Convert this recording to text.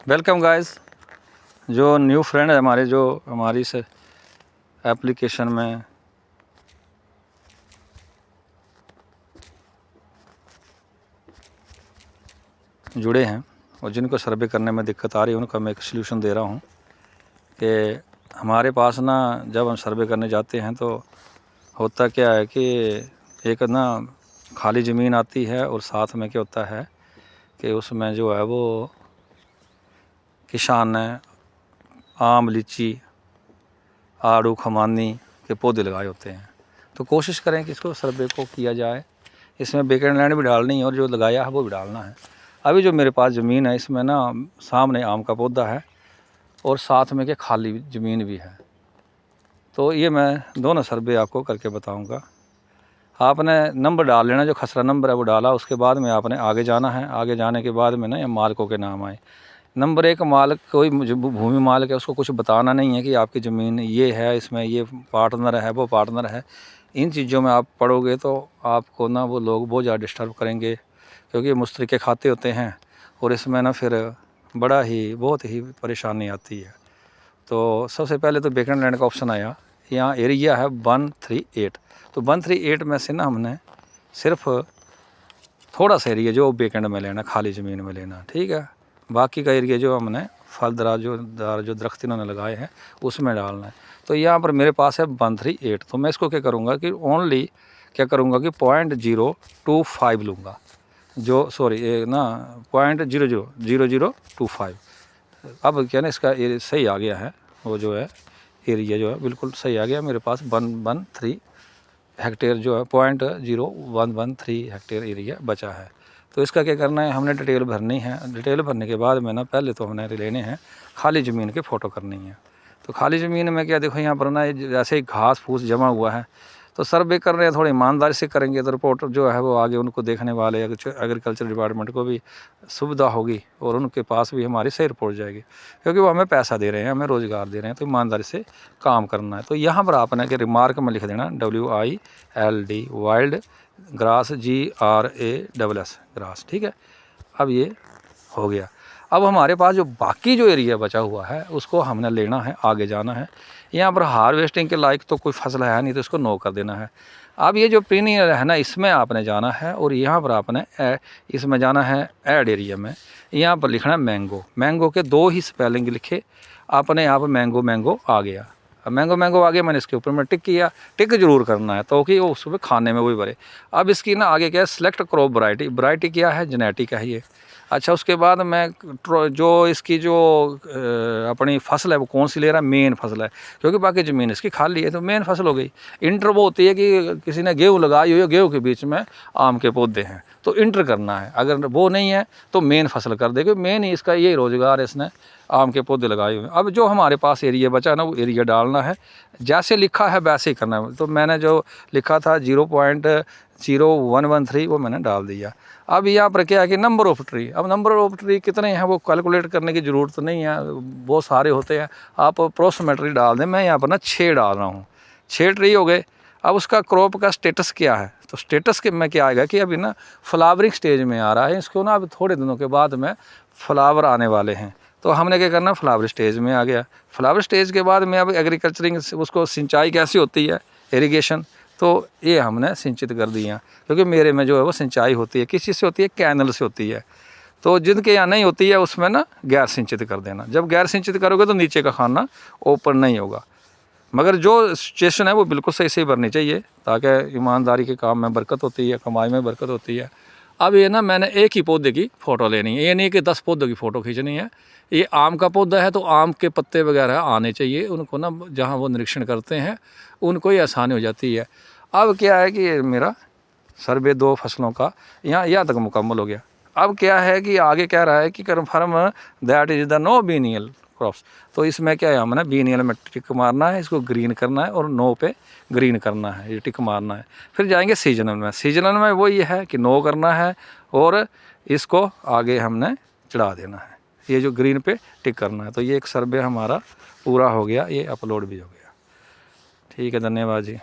Welcome guys. जो new friend है हमारे, जो हमारी इस एप्लीकेशन में जुड़े हैं और जिनको सर्वे करने में दिक्कत आ रही है उनका मैं एक सलूशन दे रहा हूं कि हमारे पास ना जब हम सर्वे करने जाते हैं तो होता क्या है कि एक ना खाली ज़मीन आती है और साथ में क्या होता है कि उसमें जो है वो किसान ने आम, लीची, आड़ू, खमानी के पौधे लगाए होते हैं। तो कोशिश करें कि इसको सर्वे को किया जाए। इसमें वेकेंड लैंड भी डालनी है और जो लगाया है वो भी डालना है। अभी जो मेरे पास ज़मीन है इसमें ना सामने आम का पौधा है और साथ में के खाली ज़मीन भी है। तो ये मैं दोनों सर्वे आपको करके बताऊंगा। आपने नंबर डाल लेना, जो खसरा नंबर है वो डाला, उसके बाद में आपने आगे जाना है। आगे जाने के बाद में ना ये मालिकों के नाम आए। नंबर 1 मालिक, कोई भूमि मालिक है उसको कुछ बताना नहीं है कि आपकी ज़मीन ये है, इसमें ये पार्टनर है, वो पार्टनर है। इन चीज़ों में आप पढ़ोगे तो आपको ना वो लोग बहुत ज़्यादा डिस्टर्ब करेंगे, क्योंकि मुश्तरके खाते होते हैं और इसमें ना फिर बहुत ही परेशानी आती है। तो सबसे पहले तो वेकेंट लैंड का ऑप्शन आया। यहाँ एरिया है 138। तो 138 में से ना हमने सिर्फ थोड़ा सा एरिया जो वेकेंट में लेना, खाली ज़मीन में लेना, ठीक है। बाकी का एरिया जो हमने फलदार जो दरख्त इन्होंने लगाए हैं उसमें डालना है। तो यहाँ पर मेरे पास है 138। तो मैं इसको क्या करूँगा कि ओनली क्या करूँगा कि 0.025 लूँगा, जो सॉरी ये ना 0.000025। अब क्या ना इसका एरिया सही आ गया है, वो जो है एरिया जो है बिल्कुल सही आ गया मेरे पास। 113 हेक्टेयर जो है 0.0113 हेक्टेयर एरिया बचा है। तो इसका क्या करना है, हमने डिटेल भरनी है। डिटेल भरने के बाद में ना पहले तो हमने लेने हैं खाली ज़मीन के फ़ोटो करनी है। तो खाली ज़मीन में क्या देखो, यहाँ पर ना जैसे ही घास फूस जमा हुआ है तो सर्वे कर रहे हैं, थोड़ी ईमानदारी से करेंगे तो रिपोर्ट जो है वो आगे उनको देखने वाले एग्रीकल्चर डिपार्टमेंट को भी सुविधा होगी और उनके पास भी हमारी सही रिपोर्ट जाएगी, क्योंकि वो हमें पैसा दे रहे हैं, हमें रोज़गार दे रहे हैं। तो ईमानदारी से काम करना है। तो यहाँ पर आपने कि रिमार्क में लिख देना WILD, wild grass, GRASS, grass, ठीक है। अब ये हो गया। अब हमारे पास जो बाकी जो एरिया बचा हुआ है उसको हमने लेना है, आगे जाना है। यहाँ पर हार्वेस्टिंग के लायक तो कोई फसल है नहीं, तो इसको नो कर देना है। अब ये जो पीनियर है ना, इसमें आपने जाना है और यहाँ पर आपने इसमें जाना है ऐड एरिया में। यहाँ पर लिखना है मैंगो। मैंगो के 2 ही स्पेलिंग लिखे, अपने आप मैंगो आ गया। अब मैंगो आ गया, मैंने इसके ऊपर में टिक किया। टिक जरूर करना है तो कि वो उसमें खाने में वही भरे। अब इसकी ना आगे क्या है, सिलेक्ट क्रॉप वैरायटी क्या है, जेनेटिक है ये। अच्छा, उसके बाद मैं जो इसकी जो अपनी फसल है वो कौन सी ले रहा है, मेन फसल है, क्योंकि बाकी ज़मीन इसकी खाली है तो मेन फसल हो गई। इंटर वो होती है कि किसी ने गेहूँ लगाई हुई है, गेहूँ के बीच में आम के पौधे हैं तो इंटर करना है। अगर वो नहीं है तो मेन फसल कर देगा। मेन ही इसका यही रोज़गार है, इसने आम के पौधे लगाए हुए हैं। अब जो हमारे पास एरिया बचा ना वो एरिया डालना है, जैसे लिखा है वैसे ही करना है। तो मैंने जो लिखा था 0.0113 वो मैंने डाल दिया। अब यहाँ पर क्या है कि नंबर ऑफ ट्री, अब नंबर ऑफ ट्री कितने हैं वो कैलकुलेट करने की ज़रूरत नहीं है, बहुत सारे होते हैं। आप अप्रोक्सीमेटली डाल दें। मैं यहाँ पर ना 6 डाल रहा हूँ, 6 ट्री हो गए। अब उसका क्रॉप का स्टेटस क्या है, तो स्टेटस के में क्या आएगा कि अभी ना फ्लावरिंग स्टेज में आ रहा है, इसको ना अब थोड़े दिनों के बाद में फ्लावर आने वाले हैं। तो हमने क्या करना, फ्लावर स्टेज में आ गया। फ्लावर स्टेज के बाद में अब एग्रीकल्चरिंग उसको सिंचाई कैसी होती है, इरिगेशन, तो ये हमने सिंचित कर दिया। क्योंकि मेरे में जो है वो सिंचाई होती है, किस चीज़ से होती है, कैनल से होती है। तो जिनके यहाँ नहीं होती है उसमें ना गैर सिंचित कर देना। जब गैर सिंचित करोगे तो नीचे का खाना ऊपर नहीं होगा। मगर जो सिचुएशन है वो बिल्कुल सही सही भरनी चाहिए, ताकि ईमानदारी के काम में बरकत होती है, कमाई में बरकत होती है। अब ये ना मैंने एक ही पौधे की फ़ोटो लेनी है, ये नहीं कि 10 पौधों की फ़ोटो खींचनी है। ये आम का पौधा है तो आम के पत्ते वगैरह आने चाहिए उनको ना, जहाँ वो निरीक्षण करते हैं उनको ही आसानी हो जाती है। अब क्या है कि मेरा सर्वे 2 फसलों का यहाँ तक मुकम्मल हो गया। अब क्या है कि आगे कह रहा है कि confirm that is the no biennial crops. तो इसमें क्या है, हमने बीनियल में टिक मारना है, इसको ग्रीन करना है और नो पे ग्रीन करना है, ये टिक मारना है। फिर जाएंगे सीजनल में। सीजनल में वो ये है कि नो करना है और इसको आगे हमने चढ़ा देना है, ये जो ग्रीन पे टिक करना है। तो ये एक सर्वे हमारा पूरा हो गया, ये अपलोड भी हो गया। ठीक है, धन्यवाद जी।